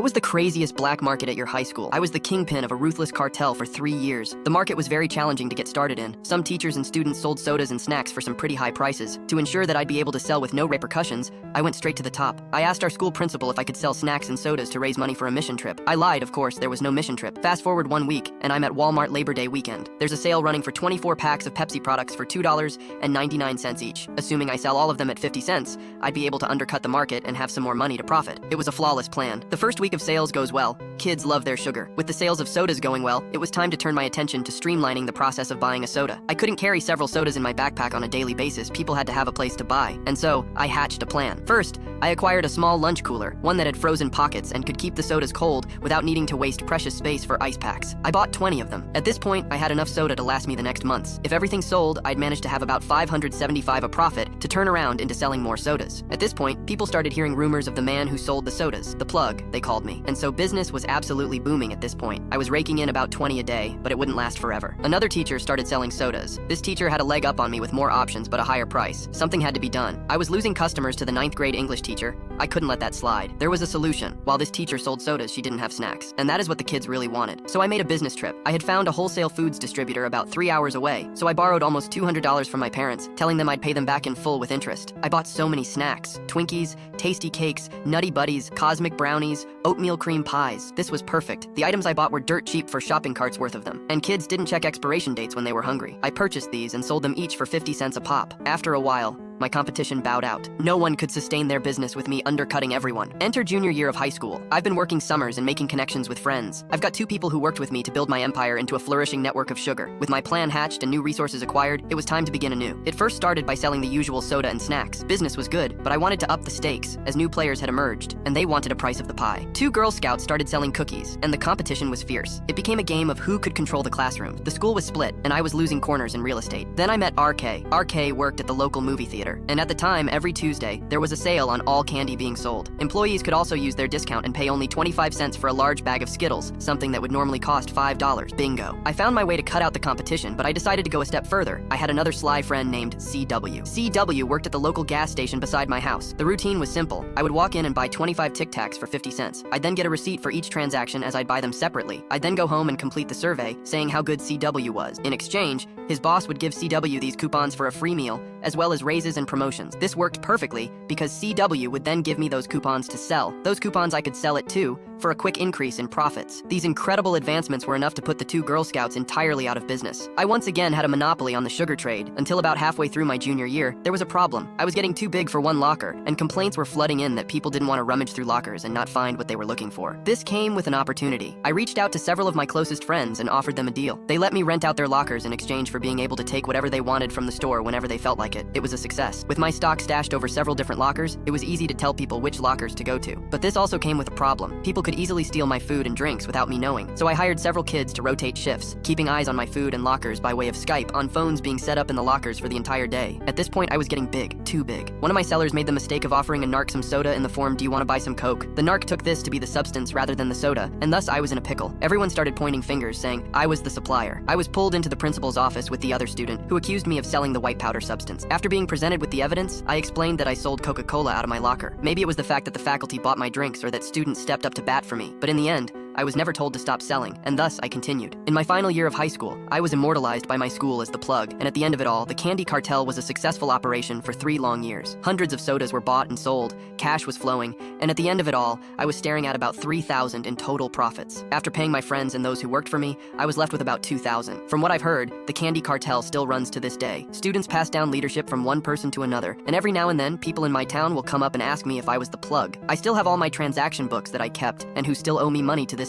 was the craziest black market at your high school? I was the kingpin of a ruthless cartel for 3 years. The market was very challenging to get started in. Some teachers and students sold sodas and snacks for some pretty high prices. To ensure that I'd be able to sell with no repercussions, I went straight to the top. I asked our school principal if I could sell snacks and sodas to raise money for a mission trip. I lied, of course, there was no mission trip. Fast forward 1 week, and I'm at Walmart Labor Day weekend. There's a sale running for 24 packs of Pepsi products for $2.99 each. Assuming I sell all of them at 50 cents, I'd be able to undercut the market and have some more money to profit. It was a flawless plan. The first week of sales goes well. Kids love their sugar. With the sales of sodas going well, it was time to turn my attention to streamlining the process of buying a soda. I couldn't carry several sodas in my backpack on a daily basis. People had to have a place to buy. And so, I hatched a plan. First, I acquired a small lunch cooler, one that had frozen pockets and could keep the sodas cold without needing to waste precious space for ice packs. I bought 20 of them. At this point, I had enough soda to last me the next months. If everything sold, I'd managed to have about $575 a profit to turn around into selling more sodas. At this point, people started hearing rumors of the man who sold the sodas, the plug, they called me. And so business was absolutely booming at this point. I was raking in about 20 a day, but it wouldn't last forever. Another teacher started selling sodas. This teacher had a leg up on me with more options but a higher price. Something had to be done. I was losing customers to the 9th grade English teacher. I couldn't let that slide. There was a solution. While this teacher sold sodas, she didn't have snacks. And that is what the kids really wanted. So I made a business trip. I had found a wholesale foods distributor about 3 hours away, so I borrowed almost $200 from my parents, telling them I'd pay them back in full with interest. I bought so many snacks: Twinkies, tasty cakes, Nutty Buddies, cosmic brownies, oatmeal cream pies. This was perfect. The items I bought were dirt cheap for shopping carts worth of them. And kids didn't check expiration dates when they were hungry. I purchased these and sold them each for 50 cents a pop. After a while, my competition bowed out. No one could sustain their business with me undercutting everyone. Enter junior year of high school. I've been working summers and making connections with friends. I've got 2 people who worked with me to build my empire into a flourishing network of sugar. With my plan hatched and new resources acquired, it was time to begin anew. It first started by selling the usual soda and snacks. Business was good, but I wanted to up the stakes as new players had emerged, and they wanted a price of the pie. 2 Girl Scouts started selling cookies, and the competition was fierce. It became a game of who could control the classroom. The school was split, and I was losing corners in real estate. Then I met RK. RK worked at the local movie theater, and at the time, every Tuesday, there was a sale on all candy being sold. Employees could also use their discount and pay only 25 cents for a large bag of Skittles, something that would normally cost $5. Bingo. I found my way to cut out the competition, but I decided to go a step further. I had another sly friend named CW. CW worked at the local gas station beside my house. The routine was simple. I would walk in and buy 25 Tic Tacs for 50 cents. I'd then get a receipt for each transaction as I'd buy them separately. I'd then go home and complete the survey, saying how good CW was. In exchange, his boss would give CW these coupons for a free meal, as well as raises and promotions. This worked perfectly because CW would then give me those coupons to sell. Those coupons I could sell at too, for a quick increase in profits. These incredible advancements were enough to put the 2 Girl Scouts entirely out of business. I once again had a monopoly on the sugar trade, until about halfway through my junior year, there was a problem. I was getting too big for one locker, and complaints were flooding in that people didn't want to rummage through lockers and not find what they were looking for. This came with an opportunity. I reached out to several of my closest friends and offered them a deal. They let me rent out their lockers in exchange for being able to take whatever they wanted from the store whenever they felt like it. It was a success. With my stock stashed over several different lockers, it was easy to tell people which lockers to go to. But this also came with a problem. People could easily steal my food and drinks without me knowing. So I hired several kids to rotate shifts, keeping eyes on my food and lockers by way of Skype on phones being set up in the lockers for the entire day. At this point, I was getting big, too big. One of my sellers made the mistake of offering a narc some soda in the form, "Do you want to buy some Coke?" The narc took this to be the substance rather than the soda, and thus I was in a pickle. Everyone started pointing fingers, saying I was the supplier. I was pulled into the principal's office with the other student, who accused me of selling the white powder substance. After being presented with the evidence, I explained that I sold Coca-Cola out of my locker. Maybe it was the fact that the faculty bought my drinks or that students stepped up to bat for me, but in the end, I was never told to stop selling, and thus I continued. In my final year of high school, I was immortalized by my school as the plug, and at the end of it all, the candy cartel was a successful operation for 3 long years. Hundreds of sodas were bought and sold, cash was flowing, and at the end of it all, I was staring at about $3,000 in total profits. After paying my friends and those who worked for me, I was left with about $2,000. From what I've heard, the candy cartel still runs to this day. Students pass down leadership from one person to another, and every now and then, people in my town will come up and ask me if I was the plug. I still have all my transaction books that I kept, and who still owe me money to this day.